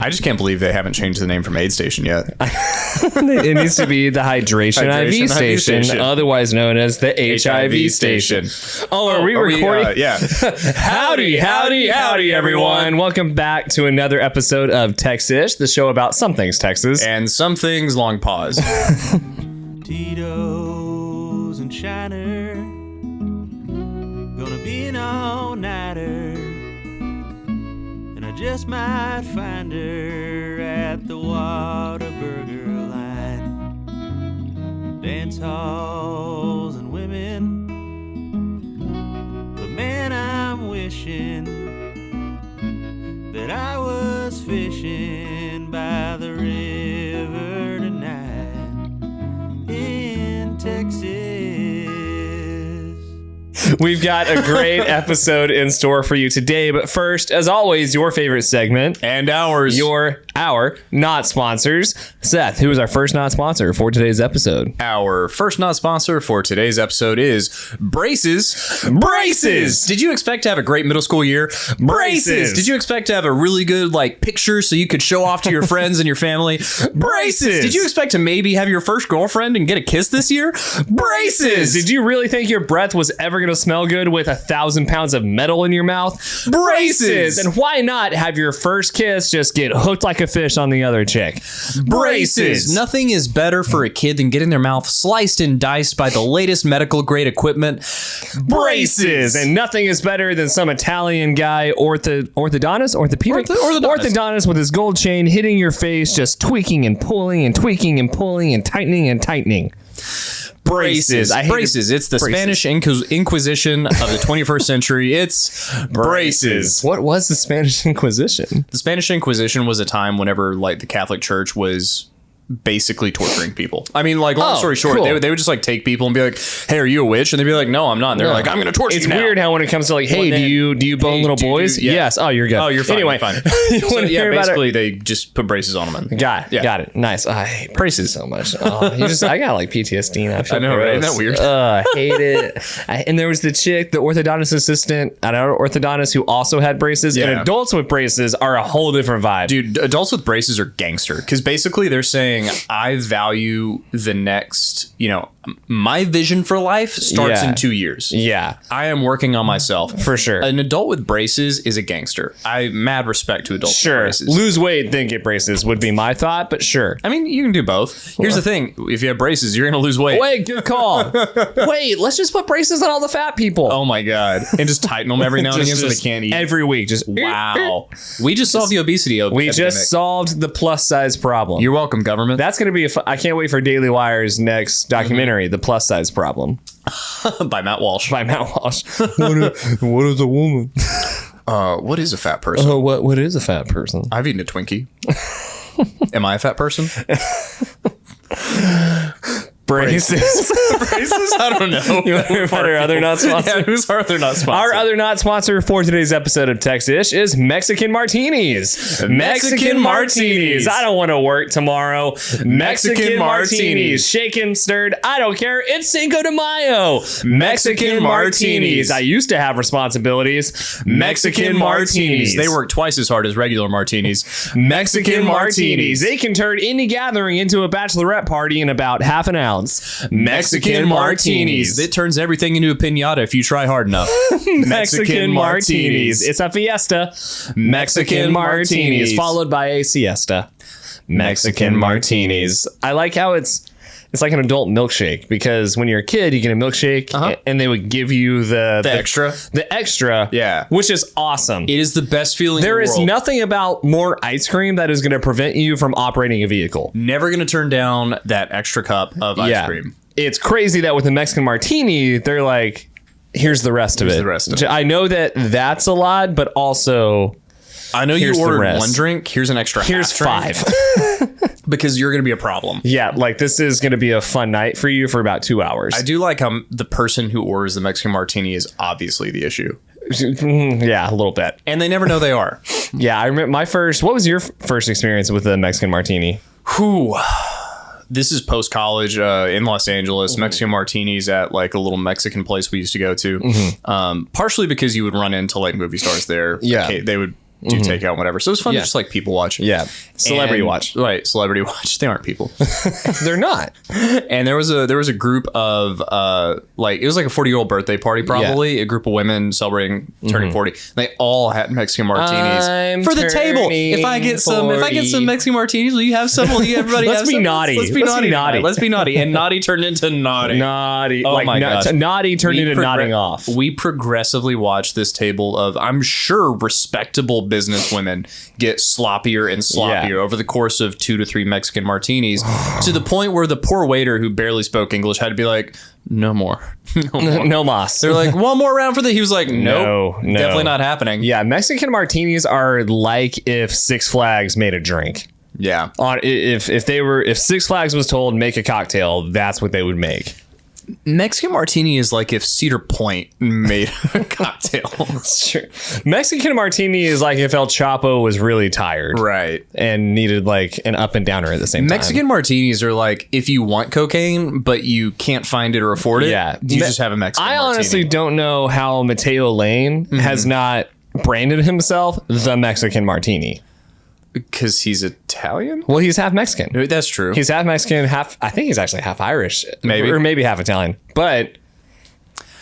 I just can't believe they haven't changed the name from Aid Station yet. It needs to be the Hydration IV Station, otherwise known as the HIV Station. Oh, are we recording? Yeah. Howdy, everyone. Welcome back to another episode of Texish, the show about some things Texas. And some things long pause. Tito's and Shiner, gonna be an all-nighter, and I just might find her at the Whataburger line. Dance halls and women, but man, I'm wishing that I was fishing by the river tonight in Texas. We've got a great episode in store for you today, but first, as always, your favorite segment. And ours. Our not sponsors. Seth, who is our first not sponsor for today's episode? Our first not sponsor for today's episode is Braces. Braces! Did you expect to have a great middle school year? Braces! Did you expect to have a really good picture so you could show off to your friends and your family? Braces! Did you expect to maybe have your first girlfriend and get a kiss this year? Braces! Did you really think your breath was ever going to smell good with 1,000 pounds of metal in your mouth? Braces! And why not have your first kiss just get hooked like a fish on the other chick? Braces! Nothing is better for a kid than getting their mouth sliced and diced by the latest medical grade equipment. Braces! And nothing is better than some Italian guy, orthodontist with his gold chain hitting your face, just tweaking and pulling and tweaking and pulling and tightening and tightening. Braces. Braces. It's the Spanish Inquisition of the 21st century. It's braces. What was the Spanish Inquisition? The Spanish Inquisition was a time whenever the Catholic Church was basically torturing people. I mean, long story short, cool. they would just take people and be like, "Hey, are you a witch?" And they'd be like, "No, I'm not." And they're like, "I'm going to torture you now." It's weird how when it comes to "Hey, do you bone little boys?" Yes. Oh, you're good. Oh, you're fine. Anyway, you're fine. So, basically they just put braces on them. Got it. Nice. I hate braces so much. I got PTSD now. I know, right? Isn't that weird? I hate it. And there was the chick, the orthodontist assistant, another orthodontist who also had braces. Yeah. And adults with braces are a whole different vibe. Dude, adults with braces are gangster because basically they're saying, I value the next, my vision for life starts in 2 years. Yeah. I am working on myself. For sure. An adult with braces is a gangster. I mad respect to adults with braces. Lose weight, then get braces would be my thought, but sure. I mean, you can do both. Here's the thing. If you have braces, you're going to lose weight. Wait, good call. Wait, let's just put braces on all the fat people. Oh my God. And just tighten them every now and again so they can't eat. Every week. Wow. We just solved the obesity epidemic. We just solved the plus size problem. You're welcome, government. That's going to be I can't wait for Daily Wire's next documentary, The Plus Size Problem. By Matt Walsh. What is a woman? What is a fat person? What is a fat person? I've eaten a Twinkie. Am I a fat person? Braces. Braces? I don't know. You want to hear about our other not sponsor? Yeah, who's our other not sponsor? Our other not sponsor for today's episode of Texish is Mexican Martinis. Mexican Martinis. I don't want to work tomorrow. Mexican Martinis. Shaken, stirred. I don't care. It's Cinco de Mayo. Mexican Martinis. I used to have responsibilities. Mexican Martinis. They work twice as hard as regular martinis. Mexican Martinis. They can turn any gathering into a bachelorette party in about half an ounce. Mexican Martinis. It turns everything into a piñata if you try hard enough. Mexican Martinis. It's a fiesta. Mexican Martinis. Followed by a siesta. Mexican Martinis. I like how it's like an adult milkshake, because when you're a kid, you get a milkshake and they would give you the extra. The extra. Yeah. Which is awesome. It is the best feeling in the world. There is nothing about more ice cream that is going to prevent you from operating a vehicle. Never going to turn down that extra cup of ice cream. It's crazy that with the Mexican Martini, they're like, here's the rest of it. I know that that's a lot, but also... I know you ordered one drink. Here's an extra Here's half five. Because you're going to be a problem. Yeah, this is going to be a fun night for you for about 2 hours. I do like how the person who orders the Mexican Martini is obviously the issue. Yeah, a little bit. And they never know they are. Yeah, I remember what was your first experience with the Mexican Martini? Whew. This is post-college in Los Angeles. Mexican martinis at a little Mexican place we used to go to. Partially because you would run into movie stars there. Yeah. They would do takeout and whatever. So it was fun to just like people watch. Yeah. Celebrity watch. Right. Celebrity watch. They aren't people. They're not. And there was a group of like, it was like a 40-year-old birthday party, probably a group of women celebrating turning 40. They all had Mexican martinis for the table. If I get some Mexican martinis, will you have some? Will you everybody Let's have be some? naughty. Let's be naughty. Let's be naughty. And naughty turned into naughty. Naughty. Oh like my gosh. Naughty turned into nodding off. We progressively watched this table of, I'm sure, respectable business women get sloppier and sloppier over the course of 2 to 3 Mexican martinis to the point where the poor waiter who barely spoke English had to be like, no more. No mas. They're like, one more round for the. He was like, nope, no. definitely not happening. Yeah, Mexican martinis are like if Six Flags made a drink. Yeah. If Six Flags was told make a cocktail, that's what they would make. Mexican martini is like if Cedar Point made a cocktail. Sure. Mexican martini is like if El Chapo was really tired. Right. And needed like an up and downer at the same time. Mexican martinis are like if you want cocaine, but you can't find it or afford it. Yeah. You just have a Mexican martini. I honestly don't know how Mateo Lane has not branded himself the Mexican martini. Because he's Italian? Well, he's half Mexican. That's true. He's half Mexican, I think he's actually half Irish. Maybe. Or maybe half Italian. But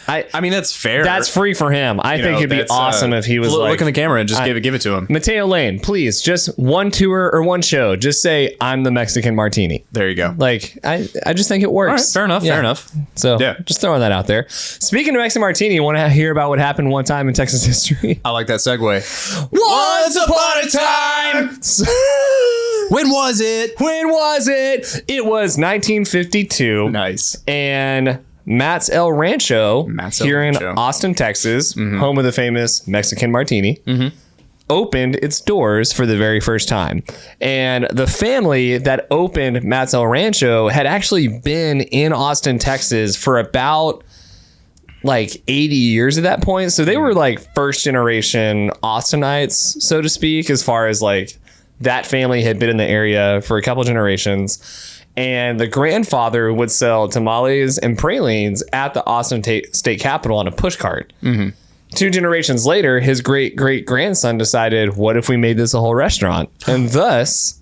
I mean, that's fair. That's free for him. I think it'd be awesome if he was like... Look in the camera and just give it to him. Mateo Lane, please, just one tour or one show. Just say, I'm the Mexican martini. There you go. Like, I just think it works. All right, fair enough, fair enough. So, just throwing that out there. Speaking of Mexican martini, you want to hear about what happened one time in Texas history? I like that segue. Once upon a time! When was it? It was 1952. Nice. And Matt's El Rancho here in Austin, Texas, home of the famous Mexican martini, opened its doors for the very first time. And the family that opened Matt's El Rancho had actually been in Austin, Texas for about like 80 years at that point. So they were like first generation Austinites, so to speak, as far as like that family had been in the area for a couple generations. And the grandfather would sell tamales and pralines at the Austin State Capitol on a push cart. 2 generations later, his great-great-grandson decided, what if we made this a whole restaurant? And thus,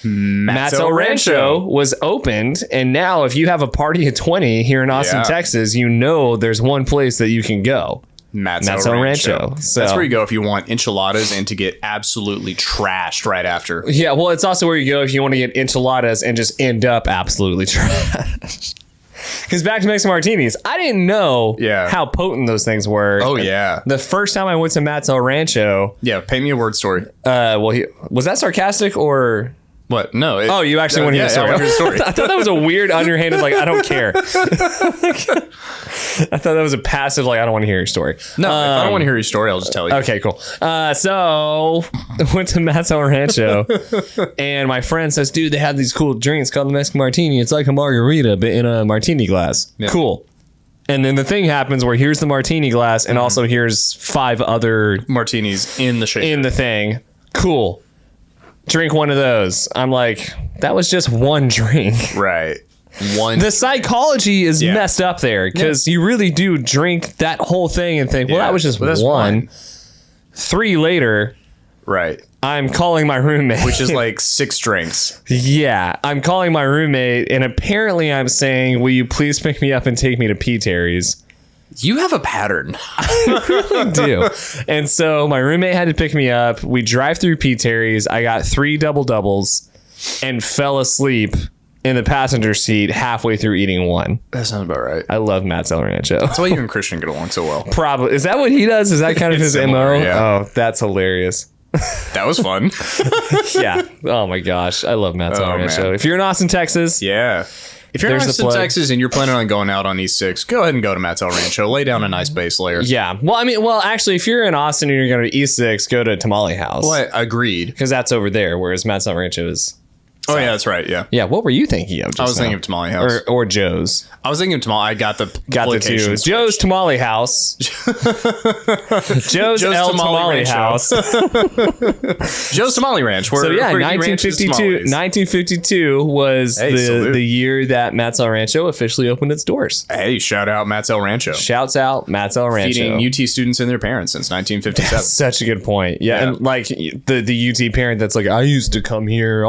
Matt's El Rancho was opened. And now if you have a party of 20 here in Austin, Texas, you know there's one place that you can go. Matt's El Rancho. So that's where you go if you want enchiladas and to get absolutely trashed right after. Yeah, well, it's also where you go if you want to get enchiladas and just end up absolutely trashed. Because back to Mexican martinis, I didn't know how potent those things were. Oh, yeah. The first time I went to Matt's El Rancho. Yeah, paint me a word story. Well, was that sarcastic or... What? No. You actually want to hear the story? I want to hear the story. I thought that was a weird, underhanded, like, I don't care. I thought that was a passive, like, I don't want to hear your story. No, if I don't want to hear your story, I'll just tell you. Okay, cool. So, I went to Matt's El Rancho, and my friend says, dude, they have these cool drinks called the Mexican Martini. It's like a margarita, but in a martini glass. Yeah. Cool. And then the thing happens where here's the martini glass, and also here's 5 other martinis in the shaker. In the thing. Cool. Drink one of those. I'm like, that was just one drink. Right. One. The psychology is messed up there because you really do drink that whole thing and think, well, that was just one. 3 later. Right. I'm calling my roommate. Which is like 6 drinks. Yeah. I'm calling my roommate and apparently I'm saying, will you please pick me up and take me to P. Terry's? You have a pattern. I really do. And so my roommate had to pick me up. We drive through P. Terry's. I got 3 double-doubles and fell asleep in the passenger seat halfway through eating one. That sounds about right. I love Matt's El Rancho. That's why you and Christian get along so well. Probably. Is that what he does? Is that kind of his similar, MO? Yeah. Oh, that's hilarious. That was fun. Yeah. Oh, my gosh. I love Matt's El Rancho. Man. If you're in Austin, Texas. Yeah. If you're in Austin, Texas, and you're planning on going out on East 6, go ahead and go to Matt's El Rancho. Lay down a nice base layer. Yeah. Well, actually, if you're in Austin and you're going to East 6, go to Tamale House. Well, agreed. Because that's over there, whereas Matt's El Rancho is Oh, yeah, that's right. Yeah. Yeah, what were you thinking of? I was thinking of Tamale House. Or Joe's. I was thinking of Tamale. I got the two. Joe's Tamale House. Joe's El Tamale House. Joe's Tamale Ranch. So yeah, 1952 was the year that Matt's El Rancho officially opened its doors. Hey, shout out Matt's El Rancho. Shouts out Matt's El Rancho. Feeding UT students and their parents since 1957. That's such a good point. Yeah, and like the UT parent that's like, I used to come here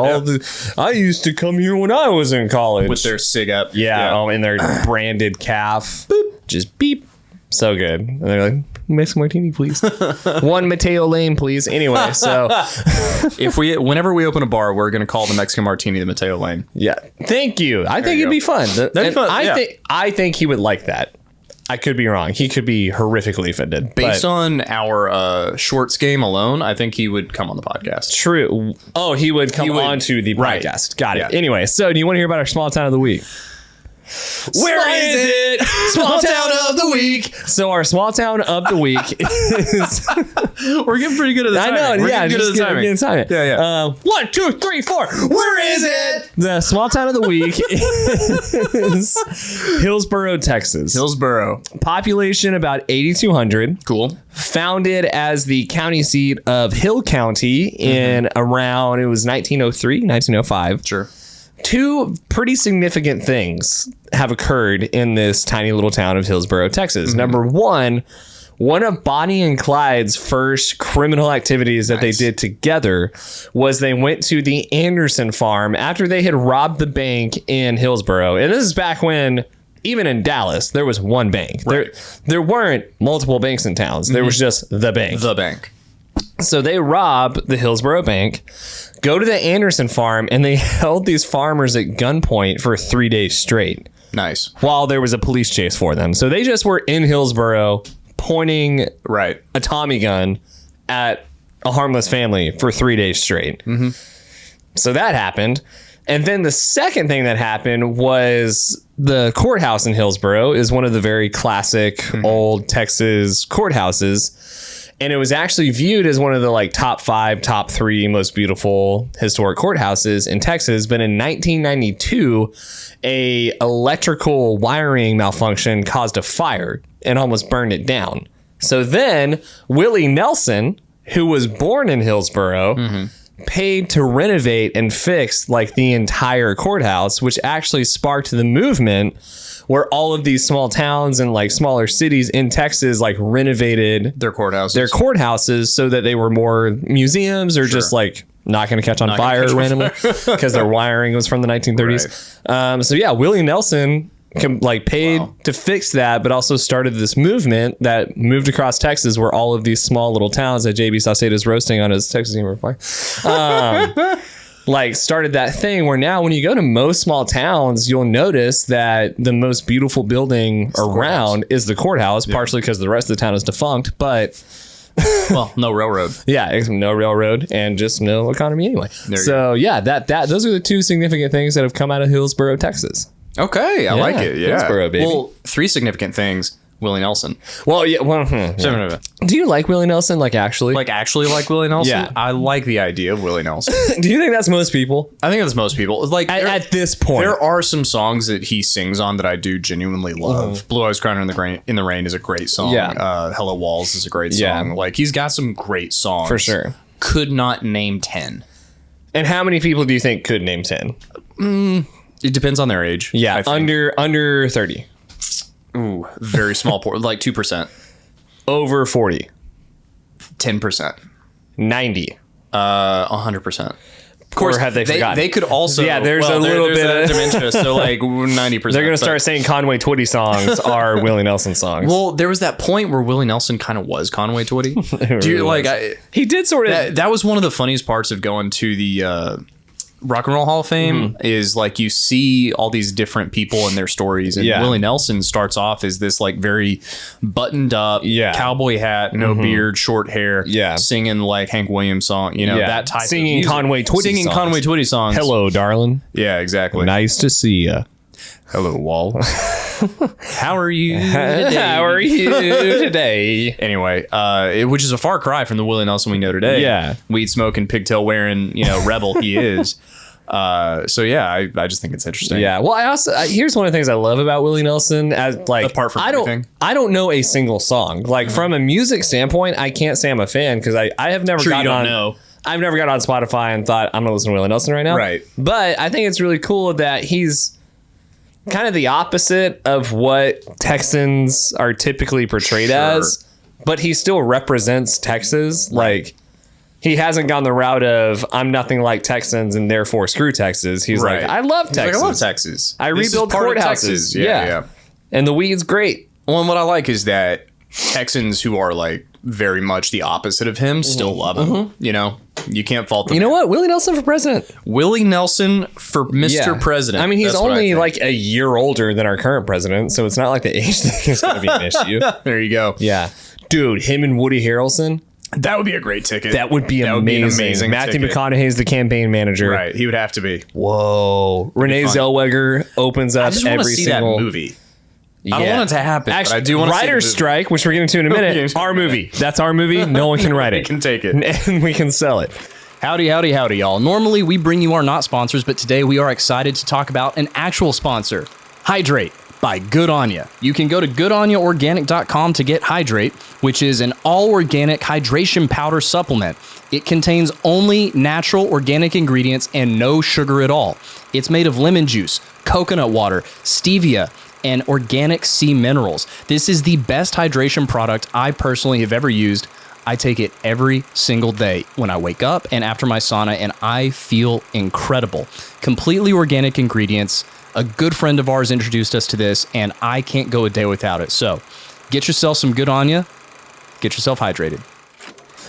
I used to come here when I was in college with their sig up. Yeah. In their branded calf. Boop. Just beep. So good. And they're like, Mexican martini, please. One Mateo Lane, please. Anyway, so whenever we open a bar, we're going to call the Mexican martini the Mateo Lane. Yeah. Thank you. I think it'd be fun. That'd be fun. I think he would like that. I could be wrong. He could be horrifically offended. Based on our shorts game alone, I think he would come on the podcast. True. Oh, he would come on to the podcast. Got it. Anyway, so do you want to hear about our small town of the week? Where is it? Small town of the week. So our small town of the week is... We're getting pretty good at the timing. I know. We're good at the timing. Yeah. 1, 2, 3, 4. Where is it? The small town of the week is Hillsboro, Texas. Hillsboro. Population about 8,200. Cool. Founded as the county seat of Hill County in around, it was 1903, 1905. Sure. Two pretty significant things have occurred in this tiny little town of Hillsboro, Texas. Number one of Bonnie and Clyde's first criminal activities that they did together was they went to the Anderson farm after they had robbed the bank in Hillsboro. And this is back when, even in Dallas, there was one bank. Right. There weren't multiple banks in towns. There was just the bank. The bank. So they rob the Hillsboro bank, go to the Anderson farm, and they held these farmers at gunpoint for 3 days straight. Nice. While there was a police chase for them. So they just were in Hillsboro pointing a Tommy gun at a harmless family for 3 days straight. So that happened. And then the second thing that happened was the courthouse in Hillsboro is one of the very classic old Texas courthouses. And it was actually viewed as one of the top 5, top 3 most beautiful historic courthouses in Texas. But in 1992, a electrical wiring malfunction caused a fire and almost burned it down. So then Willie Nelson, who was born in Hillsboro, paid to renovate and fix the entire courthouse, which actually sparked the movement where all of these small towns and smaller cities in Texas renovated their courthouses so that they were more museums or just not going to catch on fire randomly because their wiring was from the 1930s. So yeah, Willie Nelson paid to fix that, but also started this movement that moved across Texas where all of these small little towns that JB Saucedo's roasting on his Texas Humor Fire started that thing where now when you go to most small towns, you'll notice that the most beautiful building around is the courthouse, partially because the rest of the town is defunct, but no railroad. Yeah, no railroad and just no economy anyway. So yeah, those are the two significant things that have come out of Hillsboro, Texas. Okay, I like it. Yeah. Hillsboro, baby. Well, 3 significant things. Willie Nelson. Well, yeah. Do you like Willie Nelson? Actually? Actually like Willie Nelson? Yeah. I like the idea of Willie Nelson. Do you think that's most people? I think that's most people. At this point. There are some songs that he sings on that I do genuinely love. Blue Eyes Crying in the Rain is a great song. Yeah. Hello Walls is a great song. Yeah. He's got some great songs. For sure. Could not name 10. And how many people do you think could name 10? It depends on their age. Yeah, under 30. Ooh, very small 2%. Over 40. 10%. 90. 100%. Of course, or have they forgotten? They could also. Yeah, there's a little bit of dementia, so 90%. They're going to start saying Conway Twitty songs are Willie Nelson songs. Well, there was that point where Willie Nelson kind of was Conway Twitty. Do you he did sort of. That was one of the funniest parts of going to the Rock and Roll Hall of Fame is you see all these different people and their stories, and Willie Nelson starts off as this very buttoned up cowboy hat, no beard, short hair, singing Hank Williams song, that type singing of music. Conway Twitty songs. Hello, darling. Yeah, exactly. Nice to see you. Hello, Wall. How are you today? How are you today? Anyway, which is a far cry from the Willie Nelson we know today. Yeah. Weed smoking, pigtail wearing, rebel he is. So yeah, I just think it's interesting. Yeah. Well, I also here's one of the things I love about Willie Nelson. As like, apart from everything, I don't know a single song. Like from a music standpoint, I can't say I'm a fan because I have never gotten on. I've never got on Spotify and thought I'm gonna listen to Willie Nelson right now. Right. But I think it's really cool that he's kind of the opposite of what Texans are typically portrayed as, but he still represents Texas. Like he hasn't gone the route of I'm nothing like Texans and therefore screw Texas. He's like, I love Texas. I love Texas. I rebuild courthouses. Yeah. And the weed's great. Well, and what I like is that Texans who are like very much the opposite of him still love him. You know, you can't fault them. You know what? Willie Nelson for president. Willie Nelson for Mr. President. I mean, he's only like a year older than our current president, so it's not like the age thing is going to be an issue. There you go. Yeah. Dude, him and Woody Harrelson. That would be a great ticket. That would be amazing. Matthew McConaughey's the campaign manager. Right. He would have to be. Whoa. Renee Zellweger opens up every single movie. Yeah. I don't want it to happen. Actually, but I do want to see writer's strike, which we're getting to in a minute. Our movie. That's our movie. No one can write it. We can take it. And we can sell it. Howdy, howdy, howdy, y'all. Normally, we bring you our not sponsors, but today we are excited to talk about an actual sponsor, Hydrate by Good On Ya. You can go to goodonaorganic.com to get Hydrate, which is an all-organic hydration powder supplement. It contains only natural organic ingredients and no sugar at all. It's made of lemon juice, coconut water, stevia, and organic sea minerals. This is the best hydration product I personally have ever used. I take it every single day when I wake up and after my sauna, and I feel incredible. Completely organic ingredients. A good friend of ours introduced us to this, and I can't go a day without it. So get yourself some Good On Ya. Get yourself hydrated.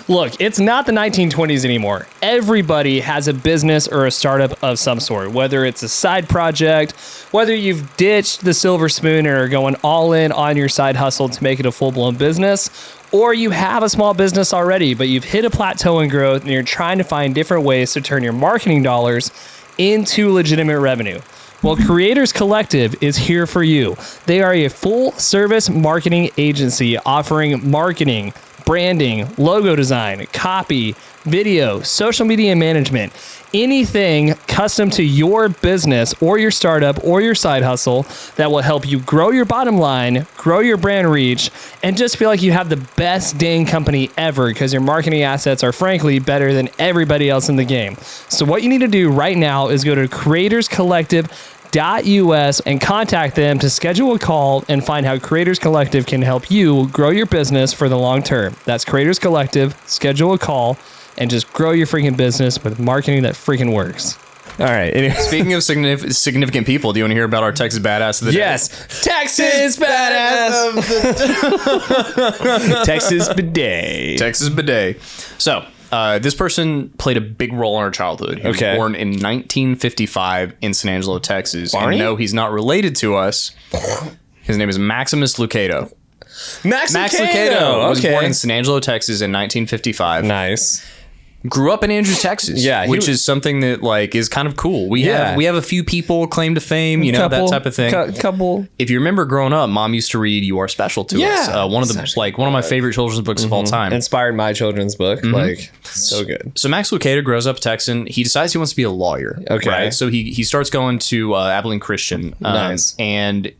Look, it's not the 1920s anymore. Everybody has a business or a startup of some sort, whether it's a side project, whether you've ditched the silver spoon and are going all in on your side hustle to make it a full-blown business, or you have a small business already, but you've hit a plateau in growth and you're trying to find different ways to turn your marketing dollars into legitimate revenue. Well, Creators Collective is here for you. They are a full-service marketing agency offering marketing, branding, logo design, copy, video, social media management, anything custom to your business or your startup or your side hustle that will help you grow your bottom line, grow your brand reach, and just feel like you have the best dang company ever because your marketing assets are frankly better than everybody else in the game. So what you need to do right now is go to creatorscollective.us and contact them to schedule a call and find how Creators Collective can help you grow your business for the long term. That's Creators Collective. Schedule a call and just grow your freaking business with marketing that freaking works. All right. Anyway. Speaking of significant people, do you want to hear about our Texas Badass of the day? Yes. Texas Badass of the day. Texas Bidet. Texas Bidet. So, this person played a big role in our childhood. He was born in 1955 in San Angelo, Texas. Barney? And no, he's not related to us. His name is Maximus Lucado. Max Lucado was born in San Angelo, Texas in 1955. Nice. Grew up in Andrews, Texas, which is something that like is kind of cool. We have a few people claim to fame, that type of thing. Couple. If you remember growing up, Mom used to read "You Are Special to Us," one of my favorite children's books of all time. Inspired my children's book, so good. So Max Lucado grows up Texan. He decides he wants to be a lawyer. Right? So he starts going to Abilene Christian. Nice. And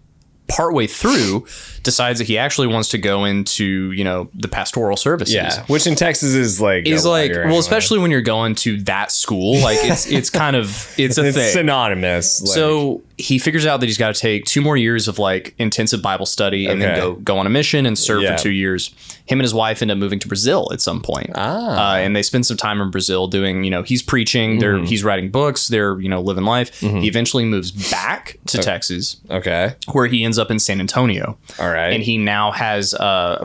partway through decides that he actually wants to go into the pastoral services, which in Texas is especially when you're going to that school, like it's kind of it's a thing, synonymous. So he figures out that he's got to take 2 more years of like intensive Bible study and then go on a mission and serve for 2 years. Him and his wife end up moving to Brazil at some point, and they spend some time in Brazil doing he's preaching, he's writing books, they're living life. He eventually moves back to Texas, where he ends up in San Antonio. All right. And he now has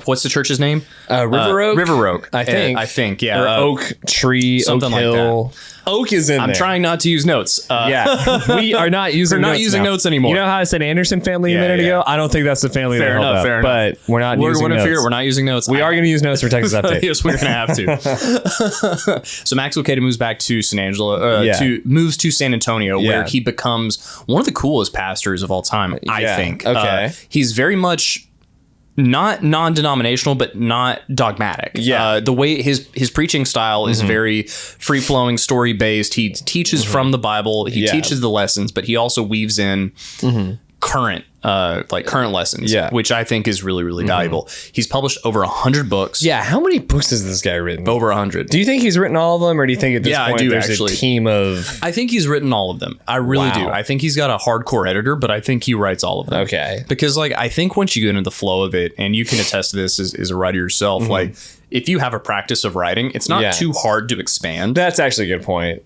what's the church's name? River Oak. River Oak. I think. Yeah. Or Oak Tree. Something Oak Hill. like that. Oak is in I'm there. trying not to use notes. We are not using. We're not using notes anymore. You know how I said Anderson family a minute ago? I don't think that's the family. Fair enough. But we're not using notes. We're not using notes. We are going to use notes for Texas Update. Yes, we're going to have to. So Max Lucado moves back to San Angelo. Moves to San Antonio, where he becomes one of the coolest pastors of all time. I think. Okay. He's very much not non-denominational, but not dogmatic. Yeah. The way his preaching style is very free-flowing, story-based. He teaches from the Bible. He teaches the lessons, but he also weaves in current lessons, which I think is really, really valuable. He's published over 100 books. Yeah, how many books has this guy written? Over 100. Do you think he's written all of them, or do you think at this point I do, there's actually. a team of... I think he's written all of them. I really do. I think he's got a hardcore editor, but I think he writes all of them. Okay. Because I think once you get into the flow of it, and you can attest to this as a writer yourself, if you have a practice of writing, it's not too hard to expand. That's actually a good point.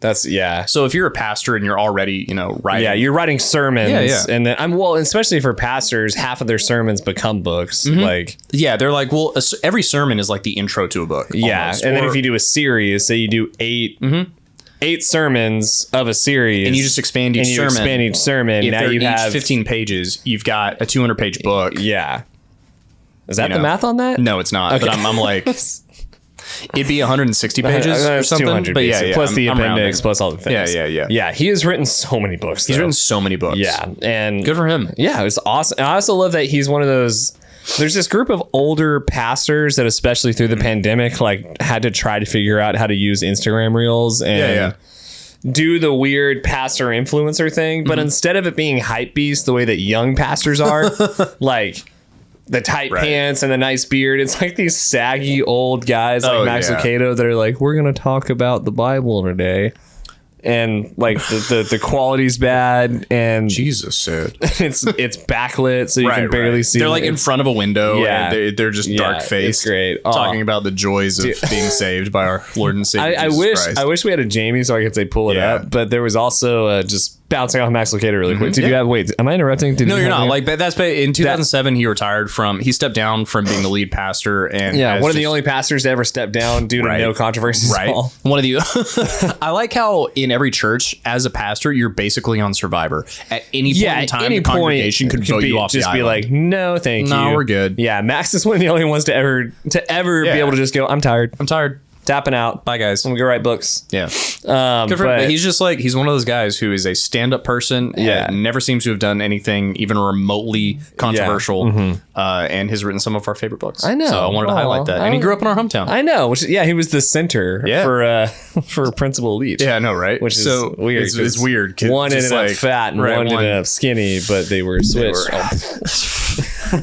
So if you're a pastor and you're already, writing. Yeah, you're writing sermons. Yeah. And then especially for pastors, half of their sermons become books. They're like, well, every sermon is like the intro to a book. Yeah. Almost. And then if you do a series, say you do 8 sermons of a series, and you just expand each sermon. If now they're you each have 15 pages, you've got a 200-page book. Yeah. Is that the math on that? No, it's not. Okay. But I'm like, it'd be 160 pages or something. 200 but yeah, plus the appendix, plus all the things. Yeah. Yeah, he has written so many books. He's written so many books. Yeah, and good for him. Yeah, it was awesome. And I also love that he's one of those. There's this group of older pastors that, especially through the pandemic, had to try to figure out how to use Instagram Reels and do the weird pastor influencer thing. But instead of it being hype beast the way that young pastors are, like the tight pants and the nice beard, it's like these saggy old guys like Max Lucado that are like, we're gonna talk about the Bible today, and like the quality's bad, and Jesus said it's backlit so you can barely see. They're like in front of a window. Yeah, and they're just dark faced. It's great. Talking about the joys of being saved by our Lord and Savior. I wish we had a Jamie so I could say pull it up, but there was also just bouncing off Max Lucado really quick. Did you have? Wait, am I interrupting? No, you're not. Like that's in 2007 he retired from. He stepped down from being the lead pastor, and one of the only pastors to ever step down due to no controversies. Right. One of the. I like how in every church as a pastor you're basically on Survivor at any point in time. The congregation could vote you off. Just the be island. like, no, thank you. No, we're good. Yeah, Max is one of the only ones to ever be able to just go, I'm tired. Tapping out. Bye, guys. I'm gonna go write books. Yeah. Good for him. But he's just he's one of those guys who is a stand-up person. Yeah. Never seems to have done anything even remotely controversial. And has written some of our favorite books. I know. So I wanted to highlight that. And he grew up in our hometown. I know. He was the center for Principal Leach. Yeah, I know, right? Which is so weird. It's weird. One ended up fat and one ended up skinny, but they were switched.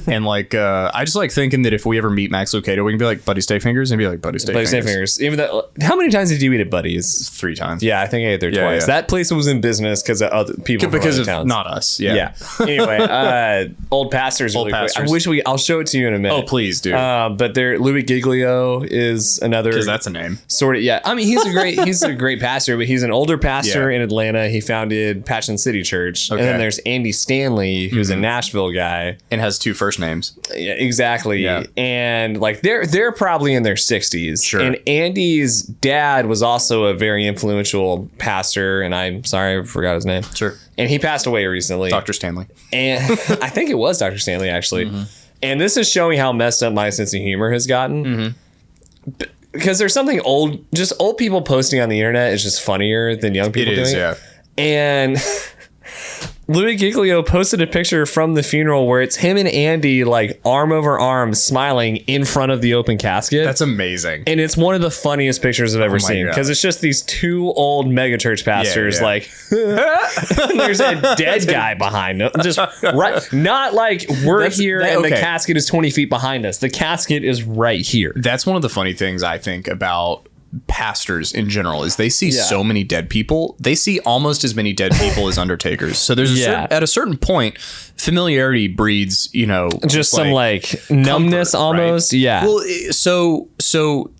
And I just thinking that if we ever meet Max Lucado, we can be like Buddy Steak Fingers and be like Buddy Steak Fingers. Even though, how many times did you eat at Buddy's? 3 times. Yeah, I think I ate there twice. Yeah. That place was in business because of other people because from of towns. not us. Yeah. Anyway, old pastors. Old pastors. I'll show it to you in a minute. Oh, please, dude. But Louis Giglio is another. Because that's a name. Sort of. Yeah. I mean, he's a great pastor, but he's an older pastor in Atlanta. He founded Passion City Church, and then there's Andy Stanley, who's a Nashville guy and has 2 first names. Yeah, exactly. Yeah. And they're probably in their 60s. Sure. And Andy's dad was also a very influential pastor, and I'm sorry I forgot his name. Sure. And he passed away recently. Dr. Stanley. And I think it was Dr. Stanley actually. And this is showing how messed up my sense of humor has gotten. Because there's something old people posting on the internet is just funnier than young people doing it. Yeah. And Louis Giglio posted a picture from the funeral where it's him and Andy arm over arm smiling in front of the open casket. That's amazing. And it's one of the funniest pictures I've ever seen because it's just these 2 old megachurch pastors there's a dead guy behind them. Just right, not we're here and the casket is 20 feet behind us. The casket is right here. That's one of the funny things I think about pastors in general is they see so many dead people. They see almost as many dead people as undertakers. So there's at a certain point, familiarity breeds, just some numbness comfort, almost. Right? Yeah. Well, so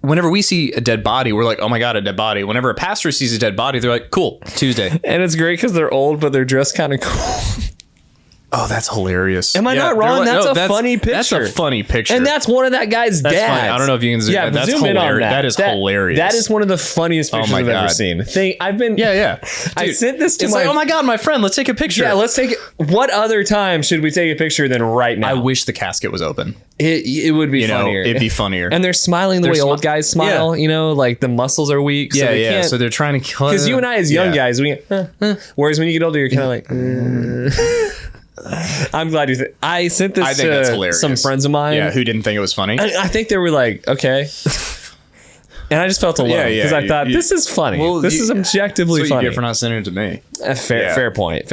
whenever we see a dead body, we're like, oh my God, a dead body. Whenever a pastor sees a dead body, they're like, cool, Tuesday. And it's great because they're old, but they're dressed kind of cool. Oh, that's hilarious. Am I not wrong? That's a funny picture. That's a funny picture. And that's one of that guy's dads. I don't know if you can zoom in. That's zoom in on that. That is hilarious. That is one of the funniest pictures I've ever seen. I've been... Yeah. Dude, I sent this to oh my God, my friend, let's take a picture. Yeah, let's take it. What other time should we take a picture than right now? I wish the casket was open. It would be funnier. It'd be funnier. And they're smiling the way old guys smile, the muscles are weak. So they can't, so they're trying to... Because you and I as young guys, whereas when you get older, you're kind of like... I'm glad you I sent this to some friends of mine. Yeah, who didn't think it was funny. I think they were like, okay. And I just felt alone because I thought, this is funny. Well, this is objectively funny. What you get for not sending it to me. Fair point.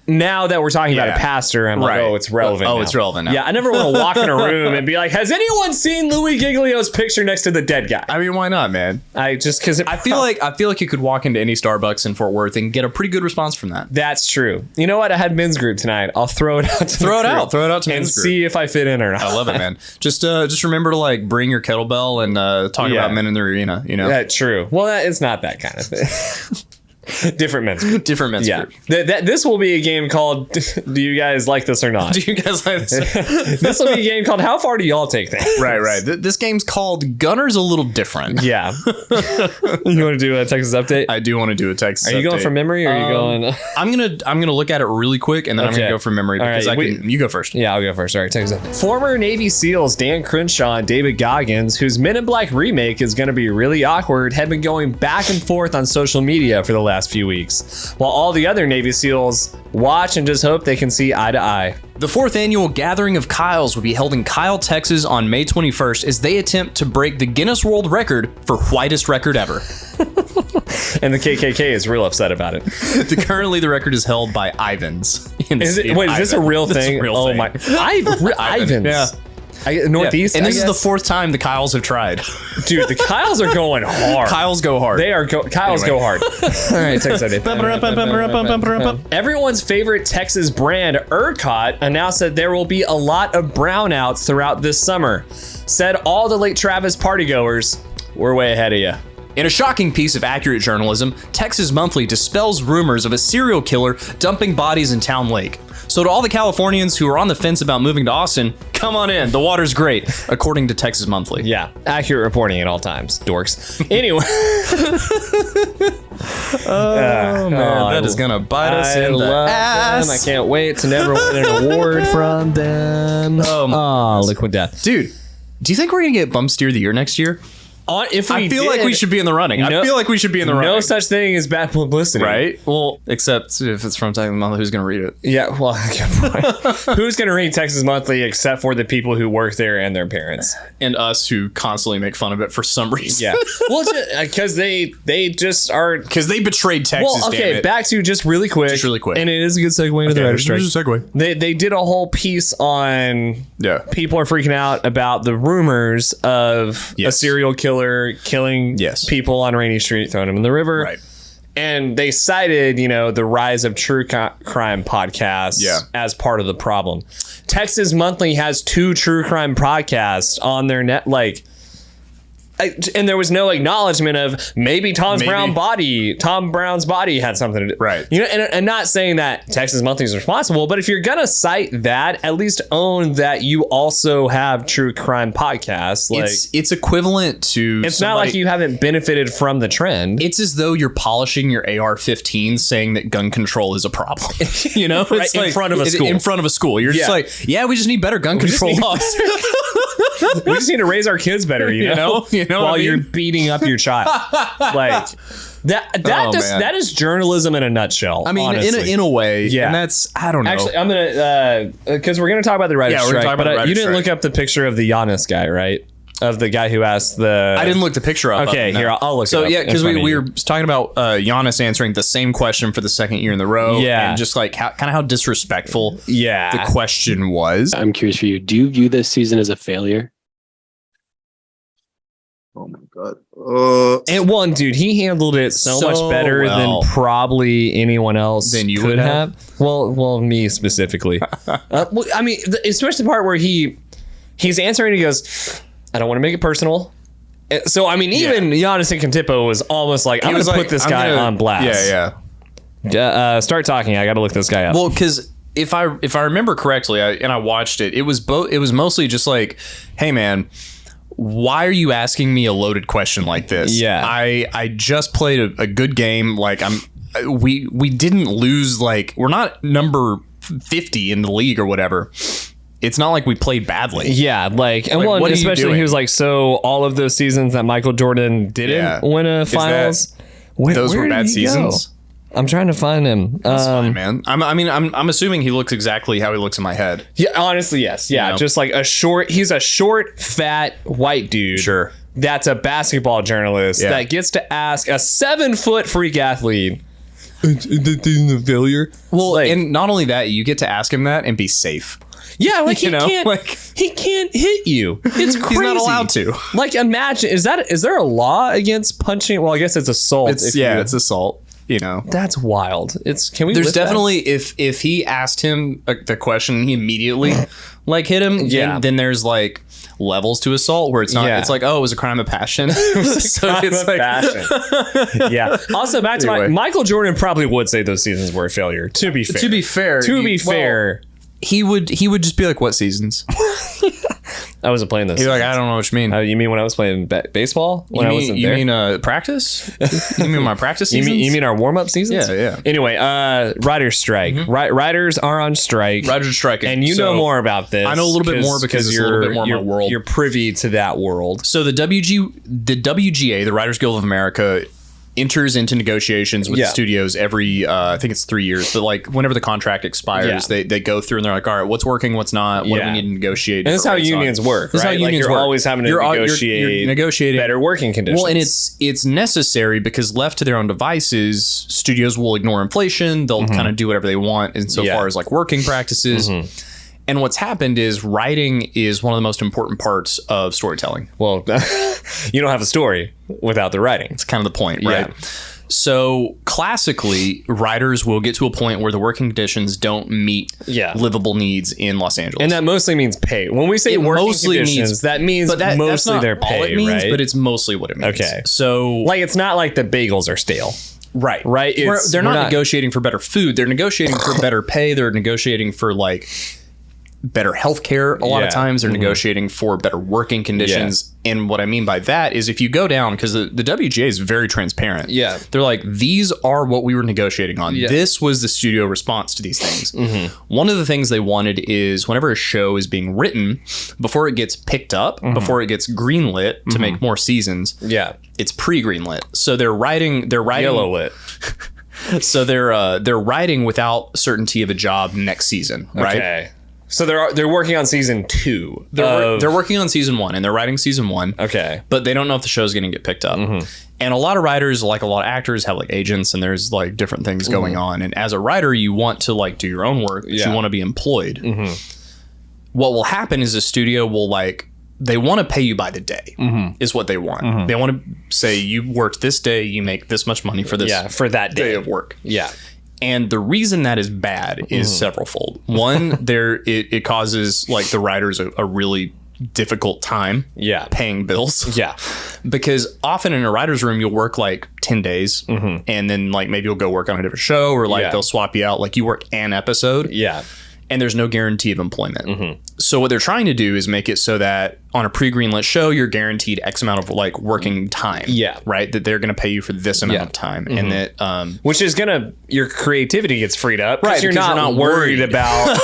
Now that we're talking about a pastor, I'm like, it's relevant now. It's relevant now. Yeah, I never want to walk in a room and be like, has anyone seen Louis Giglio's picture next to the dead guy? I mean, why not, man? I feel like you could walk into any Starbucks in Fort Worth and get a pretty good response from that. That's true. You know what? I had men's group tonight. I'll throw it out to Throw it out to men's group. And see if I fit in or not. I love it, man. Just remember to like bring your kettlebell and talk about men in the arena, you know? Yeah, true. Well, it's not that kind of thing. Different men's group. This will be a game called Do you guys like this or not? Do you guys like this? This will be a game called How far do y'all take things? Right. This game's called Gunnar's a little different. Yeah. You want to do a Texas update? I do want to do a Texas update. Are you going from memory or are you going? I'm gonna look at it really quick and then I'm gonna go from memory because you go first. Yeah, I'll go first. All right, Texas update. Former Navy SEALs Dan Crenshaw and David Goggins, whose Men in Black remake is going to be really awkward, have been going back and forth on social media for the last few weeks, while all the other Navy SEALs watch and just hope they can see eye to eye. The 4th annual gathering of Kyles will be held in Kyle, Texas on May 21st as they attempt to break the Guinness World Record for whitest record ever. And the KKK is real upset about it. Currently, the record is held by Ivans. Is this a real thing? Oh my! Ivans. Yeah. Northeast. And this is the 4th time the Kyles have tried. Dude, the Kyles are going hard. Kyles go hard. Kyles go hard. All right, Texas. Everyone's favorite Texas brand, ERCOT, announced that there will be a lot of brownouts throughout this summer. Said all the Lake Travis partygoers, we're way ahead of you. In a shocking piece of accurate journalism, Texas Monthly dispels rumors of a serial killer dumping bodies in Town Lake. So to all the Californians who are on the fence about moving to Austin, come on in. The water's great, according to Texas Monthly. Yeah, accurate reporting at all times, dorks. Anyway. Man, that is going to bite us in the ass. I can't wait to never win an award from them. Liquid death. Dude, do you think we're going to get Bum Steer of the Year next year? I feel like we should be in the running. No such thing as bad publicity. Right? Well, except if it's from Texas Monthly, who's going to read it? Yeah, well, who's going to read Texas Monthly except for the people who work there and their parents? And us who constantly make fun of it for some reason. Yeah. Well, because they just are... Because they betrayed Texas, well, okay, back to just really quick. And it is a good segue into the writer's strike. It's a segue. They did a whole piece on... Yeah. People are freaking out about the rumors of a serial killer killing people on Rainy Street, throwing them in the river. Right. And they cited, the rise of true crime podcasts as part of the problem. Texas Monthly has 2 true crime podcasts on their net, and there was no acknowledgement of maybe Tom Brown's body had something to do. Right. And not saying that Texas Monthly is responsible, but if you're going to cite that, at least own that you also have true crime podcasts. It's equivalent to... It's not like you haven't benefited from the trend. It's as though you're polishing your AR-15 saying that gun control is a problem. It's in front of a school. In front of a school. You're just like, we just need better gun control laws. We just need to raise our kids better, you know while you're beating up your child. That is journalism in a nutshell. I mean, in a way. Yeah. And that's, I don't know. Actually, I'm going to, because we're going to talk about the writer's strike, but you didn't look up the picture of the Giannis guy, right? Of the guy who asked the... I didn't look the picture up. Okay, here, I'll look it up. So, yeah, because we were talking about Giannis answering the same question for the 2nd year in the row. Yeah. And just how disrespectful the question was. I'm curious for you. Do you view this season as a failure? Oh my god! And one dude, he handled it so much better than probably anyone else than you could would have. Well, me specifically. I mean, especially the part where he's answering. He goes, "I don't want to make it personal." So I mean, even Giannis Antetokounmpo was almost like, "I'm going to put this guy on blast." Yeah. Start talking. I got to look this guy up. Well, because if I remember correctly, and I watched it, it was mostly just like, "Hey, man, why are you asking me a loaded question like this? Yeah. I just played a good game. Like we didn't lose. Like we're not number 50 in the league or whatever. It's not like we played badly. Yeah, and especially he was like, so all of those seasons that Michael Jordan didn't win a finals, those were bad seasons. I'm trying to find him. That's fine, man. I'm assuming he looks exactly how he looks in my head. Yeah, honestly, yes. Yeah, just like he's a short, fat, white dude. Sure. That's a basketball journalist that gets to ask a 7-foot freak athlete. The failure. Well, like, and not only that, you get to ask him that and be safe. Yeah, like he can't hit you. It's crazy. He's not allowed to. Like, imagine, is there a law against punching? Well, I guess it's assault. It's assault. You know, that's wild. There's definitely if he asked him the question, he immediately like hit him. Yeah. Then there's like levels to assault where it's not. Yeah. It's like, oh, it was a crime of passion. Passion. Yeah. Also, back to Michael Jordan probably would say those seasons were a failure. To be fair. He would just be like, what seasons? I wasn't playing those. He's like, I don't know what you mean. You mean when I was playing baseball? When you mean practice? You mean my practice seasons? You mean our warm-up seasons? Yeah. Anyway, writers strike. Mm-hmm. Writers are on strike. Writers are striking. And you know more about this. I know a little bit more because it's a little bit more my world. You're privy to that world. So the WGA, the Writers Guild of America, enters into negotiations with the studios every I think it's 3 years, but like whenever the contract expires, they go through and they're like, all right, what's working, what's not, what do we need to negotiate? And this is how unions work, right? This is how unions work. Always having to negotiate you're negotiating better working conditions. Well, and it's necessary because left to their own devices, studios will ignore inflation. They'll kind of do whatever they want insofar as like working practices. And what's happened is writing is one of the most important parts of storytelling. Well, you don't have a story without the writing. It's kind of the point, right? Yeah. So classically, writers will get to a point where the working conditions don't meet livable needs in Los Angeles. And that mostly means pay. When we say working conditions, that means mostly their pay, all it means, right? But it's mostly what it means. Okay. So like, it's not like the bagels are stale. Right. They're not negotiating for better food. They're negotiating for better pay. They're negotiating for like better healthcare. A lot of times they're negotiating for better working conditions. And what I mean by that is if you go down, because the WGA is very transparent. Yeah. They're like, these are what we were negotiating on. Yeah. This was the studio response to these things. One of the things they wanted is whenever a show is being written, before it gets picked up, before it gets greenlit to make more seasons, it's pre-greenlit. So they're writing yellow lit. So they're writing without certainty of a job next season, right? Okay. So they're working on season 2. They're working on season 1 and they're writing season 1. Okay. But they don't know if the show's going to get picked up. And a lot of writers, like a lot of actors, have like agents and there's like different things going on. And as a writer, you want to like do your own work, but you want to be employed. What will happen is a studio will they want to pay you by the day is what they want. They want to say you worked this day, you make this much money for this for that day of work. Yeah. And the reason that is bad is severalfold. One, it causes like the writers a really difficult time paying bills. Yeah. Because often in a writer's room, you'll work like 10 days and then like maybe you'll go work on a different show or like they'll swap you out. Like you work an episode. Yeah. And there's no guarantee of employment. So what they're trying to do is make it so that on a pre-greenlit show, you're guaranteed X amount of like working time. Yeah. Right? That they're going to pay you for this amount of time. And that... which is your creativity gets freed up. Right. You're not worried about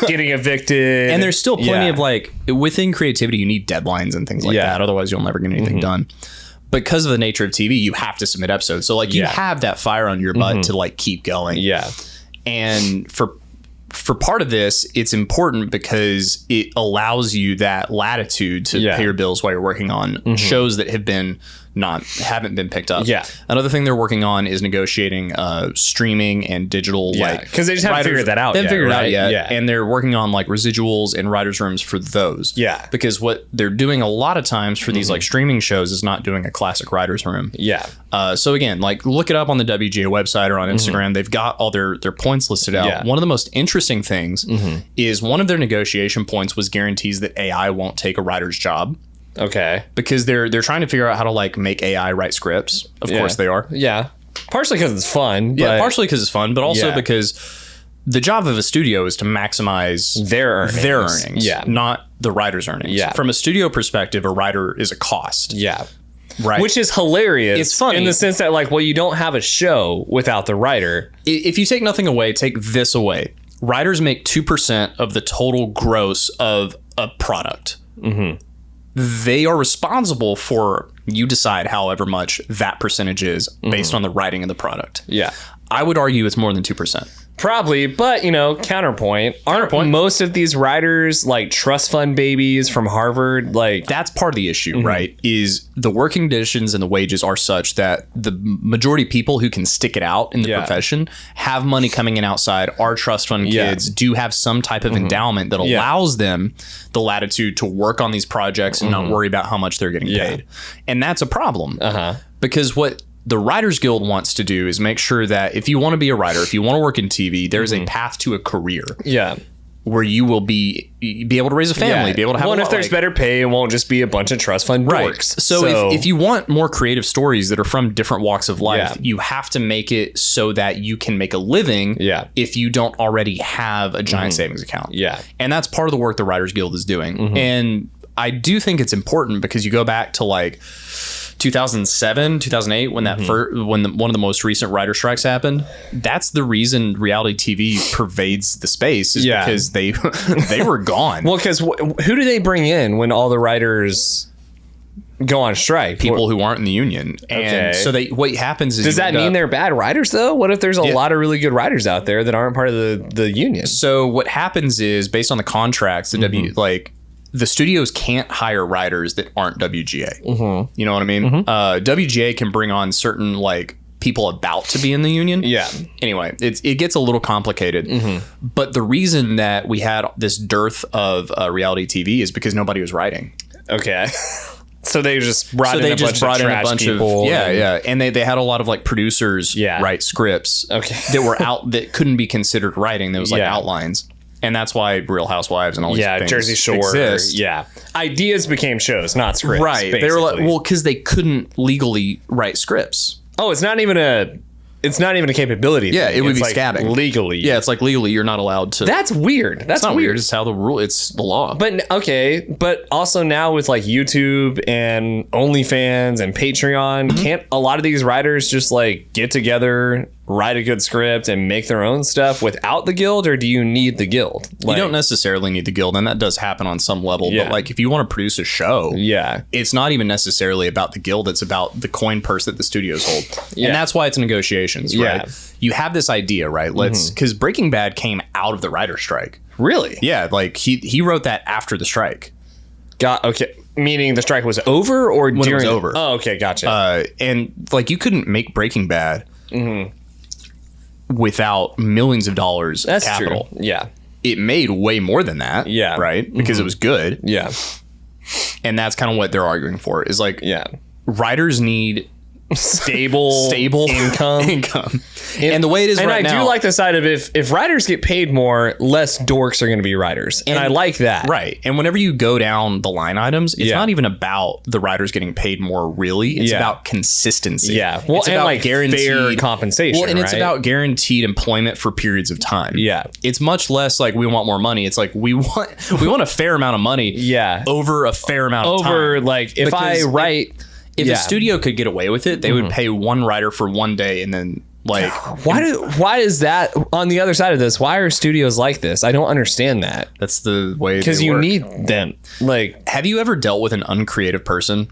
getting evicted. And there's still plenty of like... Within creativity, you need deadlines and things like that. Otherwise, you'll never get anything done. Because of the nature of TV, you have to submit episodes. So like you have that fire on your butt to like keep going. Yeah. And for part of this, it's important because it allows you that latitude to pay your bills while you're working on shows that haven't been picked up. Yeah. Another thing they're working on is negotiating streaming and digital because they just haven't figured that out. They haven't figured it out yet. Yeah. And they're working on like residuals and writers' rooms for those. Yeah. Because what they're doing a lot of times for these like streaming shows is not doing a classic writers' room. Yeah. So again, like look it up on the WGA website or on Instagram. They've got all their points listed out. Yeah. One of the most interesting things is one of their negotiation points was guarantees that AI won't take a writer's job. Okay. Because they're trying to figure out how to like make AI write scripts. Of course they are. Yeah. Partially because it's fun. Yeah, partially because it's fun, but also because the job of a studio is to maximize their earnings. Yeah. Not the writer's earnings. Yeah. From a studio perspective, a writer is a cost. Yeah. Right. Which is hilarious. It's funny. In the sense that like, well, you don't have a show without the writer. If you take nothing away, take this away. Writers make 2% of the total gross of a product. They are responsible for, you decide however much that percentage is based on the writing of the product. Yeah. I would argue it's more than 2%. Probably, but, you know, counterpoint. Aren't most of these writers like trust fund babies from Harvard? Like, that's part of the issue, right? Is the working conditions and the wages are such that the majority of people who can stick it out in the profession have money coming in outside, are trust fund kids, do have some type of endowment that allows them the latitude to work on these projects and not worry about how much they're getting paid. And that's a problem. Because what the Writers Guild wants to do is make sure that if you want to be a writer, if you want to work in TV, there's a path to a career. Where you will be able to raise a family, be able to have. Well, if there's better pay, it won't just be a bunch of trust fund dorks. So if you want more creative stories that are from different walks of life, you have to make it so that you can make a living. If you don't already have a giant savings account. And that's part of the work the Writers Guild is doing. And I do think it's important because you go back to like 2007, 2008, when that one of the most recent writer strikes happened. That's the reason reality TV pervades the space, is because they were gone. Well, because who do they bring in when all the writers go on strike? People who aren't in the union. And so what happens is, does that mean they're bad writers though? What if there's a lot of really good writers out there that aren't part of the union? So what happens is, based on the contracts, the studios can't hire writers that aren't WGA. You know what I mean? WGA can bring on certain like people about to be in the union. Anyway, it gets a little complicated. But the reason that we had this dearth of reality TV is because nobody was writing. So they just brought in a bunch of people. And they had a lot of like producers write scripts that were out that couldn't be considered writing. There was like outlines. And that's why Real Housewives and all these things Jersey Shore exist. Ideas became shows, not scripts. Right. Basically. They were like, well, because they couldn't legally write scripts. Oh, it's not even a capability thing. It would be like scabbing. Legally. Yeah, it's like legally you're not allowed to. That's weird. That's not weird. It's how the rule. It's the law. But but also now with like YouTube and OnlyFans and Patreon, can't a lot of these writers just like get together, write a good script, and make their own stuff without the guild? Or do you need the guild? You don't necessarily need the guild, and that does happen on some level. But like if you want to produce a show, it's not even necessarily about the guild. It's about the coin purse that the studios hold, and that's why it's negotiations. Right? You have this idea, right? Because Breaking Bad came out of the writer strike. Really? Yeah, like he wrote that after the strike. Meaning the strike was over, or when it was over? Oh, okay, gotcha. And like you couldn't make Breaking Bad without millions of dollars of capital. True. Yeah. It made way more than that. Yeah. Right? Because it was good. Yeah. And that's kind of what they're arguing for, is like, writers need stable income. And the way it is right now. And I do like the side of if writers get paid more, less dorks are going to be writers. And I like that. Right. And whenever you go down the line items, it's not even about the writers getting paid more, really. It's about consistency. Yeah. Well, it's and about like fair compensation. Well, and it's about guaranteed employment for periods of time. Yeah. It's much less like we want more money. It's like we want a fair amount of money over a fair amount of time. Over like if I write... If a studio could get away with it, they would pay one writer for one day, and then like why is that on the other side of this? Why are studios like this? I don't understand that. That's the way, because you need them. Like, have you ever dealt with an uncreative person?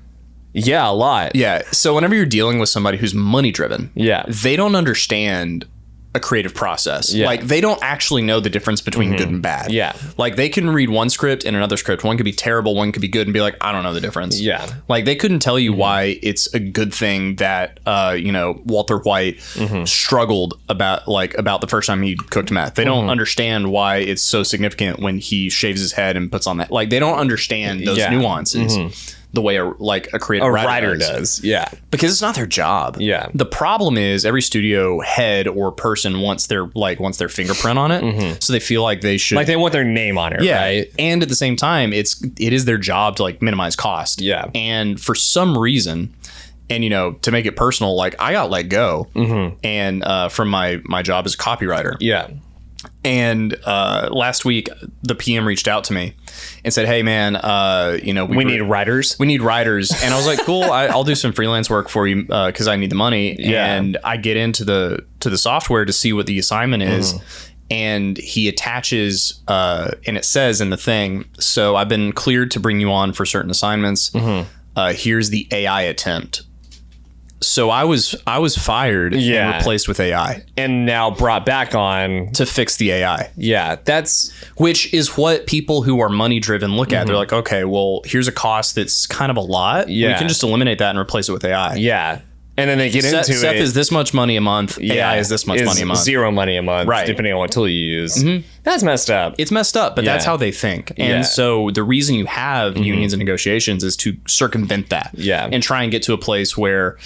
Yeah, a lot. Yeah. So whenever you're dealing with somebody who's money driven, they don't understand a creative process. Like they don't actually know the difference between good and bad. Like they can read one script and another script. One could be terrible, one could be good, and be like, I don't know the difference. Like they couldn't tell you why it's a good thing that Walter White struggled about the first time he cooked meth. They don't understand why it's so significant when he shaves his head and puts on that. Like they don't understand those nuances. The way a creative writer does. Yeah. Because it's not their job. Yeah. The problem is every studio head or person wants their fingerprint on it. So they feel like they should, like they want their name on it. Yeah. Right? And at the same time, it is their job to like minimize cost. Yeah. And for some reason, and to make it personal, like I got let go and from my job as a copywriter. Yeah. And last week, the PM reached out to me and said, "Hey, man, we need writers. We need writers." And I was like, "Cool, I'll do some freelance work for you because I need the money." Yeah. And I get into the software to see what the assignment is, and he attaches and it says in the thing, "So I've been cleared to bring you on for certain assignments. Here's the AI attempt." So I was fired and replaced with AI. And now brought back on to fix the AI. Yeah, which is what people who are money driven look at. They're like, okay, well, here's a cost that's kind of a lot. Yeah. We can just eliminate that and replace it with AI. Yeah. And then they get into Seth is this much money a month. AI is this much money a month. Zero money a month, right? Depending on what tool you use. That's messed up. It's messed up, but that's how they think. And so the reason you have unions and negotiations is to circumvent that. Yeah. And try and get to a place where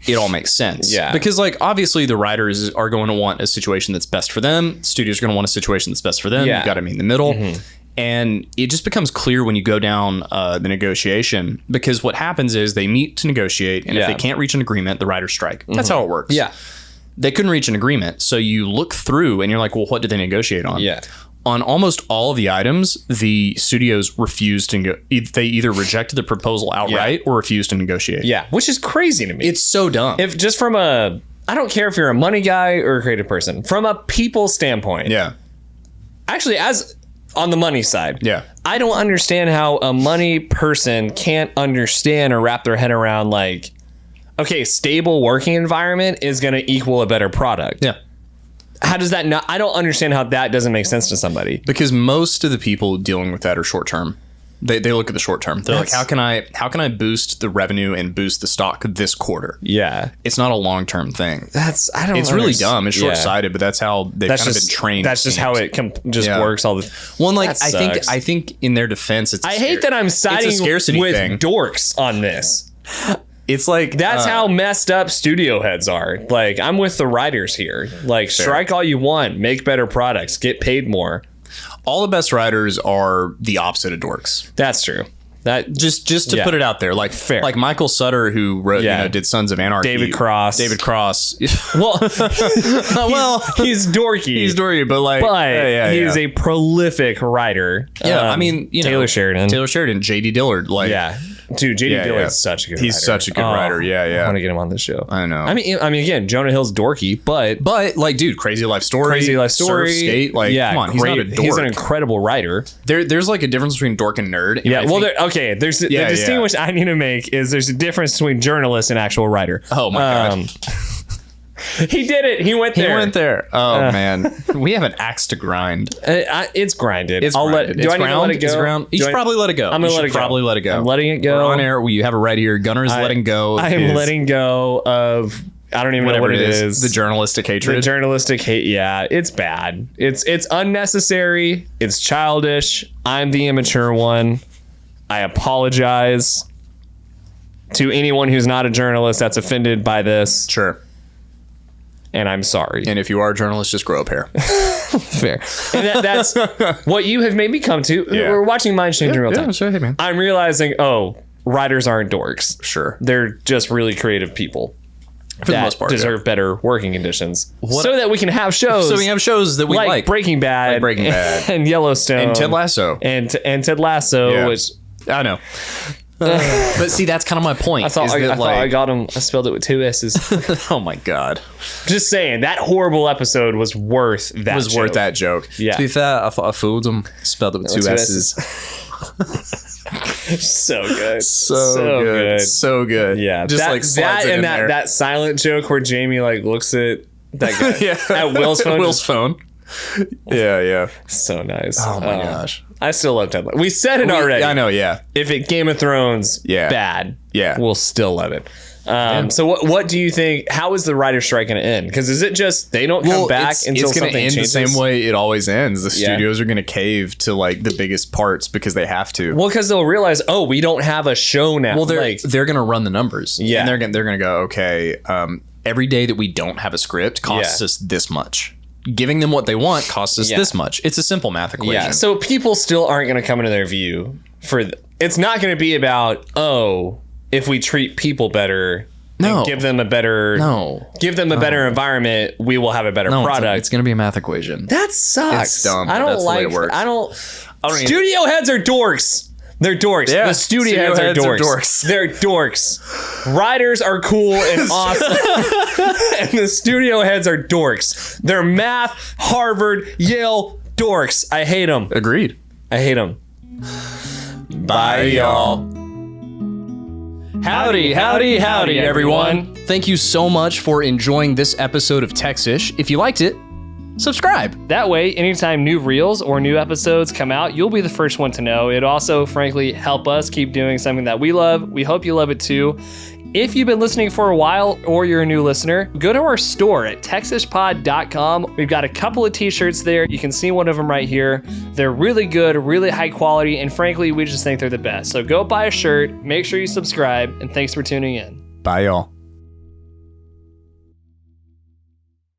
it all makes sense. Yeah. Because like obviously the writers are going to want a situation that's best for them. Studios are going to want a situation that's best for them. Yeah. You got to meet in the middle. And it just becomes clear when you go down the negotiation, because what happens is they meet to negotiate, and if they can't reach an agreement, the writers strike. That's how it works. Yeah. They couldn't reach an agreement, so you look through and you're like, well, what did they negotiate on? Yeah. On almost all of the items, the studios refused to they either rejected the proposal outright or refused to negotiate. Yeah, which is crazy to me. It's so dumb. If just from I don't care if you're a money guy or a creative person, from a people standpoint. Yeah. Actually, as on the money side. Yeah. I don't understand how a money person can't understand or wrap their head around like, okay, stable working environment is going to equal a better product. Yeah. How does that not? I don't understand how that doesn't make sense to somebody. Because most of the people dealing with that are short term. They look at the short term. They're like, how can I boost the revenue and boost the stock this quarter? Yeah. It's not a long term thing. It's really dumb. It's short sighted, but that's how they've kind of been trained. That's just how it works all the. Well, and like I think in their defense, I hate that I'm siding with thing. dorks on this. It's like that's how messed up studio heads are. Like, I'm with the writers here. Like, strike all you want, make better products, get paid more. All the best writers are the opposite of dorks. That's true. That just to put it out there, like fair. Like Michael Sutter, who wrote, did Sons of Anarchy. David Cross. Well, he's dorky. He's dorky, but like, he's a prolific writer. Yeah, I mean, Taylor Sheridan, J.D. Dillard, like, dude, J.D. Dillard's such a good writer. He's such a good writer. I want to get him on this show. I know. I mean, again, Jonah Hill's dorky, but like, dude, Crazy Life Story, Surf, Skate, like, come on, he's not a dork. He's an incredible writer. There's like a difference between dork and nerd. And there's the distinguish I need to make is there's a difference between journalist and actual writer. Oh my god. He did it. He went there. Oh man, we have an axe to grind. It's grinded. Do I need to let it go? You should probably let it go. I'm gonna let it go. Probably let it go. I'm letting it go. We're on air. You have it right here. Gunnar is letting go. I am letting go of. I don't even know what it is. The journalistic hatred. The journalistic hate. Yeah, it's bad. It's unnecessary. It's childish. I'm the immature one. I apologize to anyone who's not a journalist that's offended by this. Sure. And I'm sorry. And if you are a journalist, just grow up hair. Fair. And that's what you have made me come to. Yeah. We're watching Mind Change in real time. Sure, hey, man. I'm realizing, writers aren't dorks. Sure. They're just really creative people. For the most part, deserve better working conditions, so that we can have shows. So we have shows that we like Breaking Bad, and Yellowstone, and Ted Lasso, and Ted Lasso, which I know. But see, that's kind of my point. I thought I got him. I spelled it with 2 S's. Oh my god! Just saying, that horrible episode was worth that. Worth that joke. Yeah. To be fair, I thought I fooled him. Spelled it with 2 S's. So good. So good. Yeah. Just that and that silent joke where Jamie like looks at that guy at Will's phone. Yeah. So nice. Oh my gosh. I still love Ted Lasso. We said it already. I know, yeah. If it Game of Thrones, bad. Yeah. We'll still love it. So what do you think? How is the writer's strike going to end? Because is it just they don't come back until something changes? It's going to end the same way it always ends. The studios are going to cave to like the biggest parts because they have to. Well, because they'll realize, we don't have a show now. Well, they're going to run the numbers. Yeah, and they're going to go, okay, every day that we don't have a script costs us this much. Giving them what they want costs us this much. It's a simple math equation. Yeah. So people still aren't going to come into their view it's not going to be about if we treat people better. And give them a better better environment, we will have a better product. It's going to be a math equation. That sucks. It's dumb. I don't That's like the way it works. I don't studio heads are dorks. They're dorks. Yeah, the studio heads are dorks. They're dorks. Writers are cool and awesome. And the studio heads are dorks. They're math, Harvard, Yale dorks. I hate them. Agreed. I hate them. Bye, y'all. Howdy, howdy, howdy, everyone. Thank you so much for enjoying this episode of Texish. If you liked it, subscribe. That way, anytime new reels or new episodes come out, you'll be the first one to know. It also, frankly, help us keep doing something that we love. We hope you love it too. If you've been listening for a while or you're a new listener, go to our store at texishpod.com. We've got a couple of t-shirts there. You can see one of them right here. They're really good, really high quality, and frankly, we just think they're the best. So go buy a shirt, make sure you subscribe, and thanks for tuning in. Bye, y'all.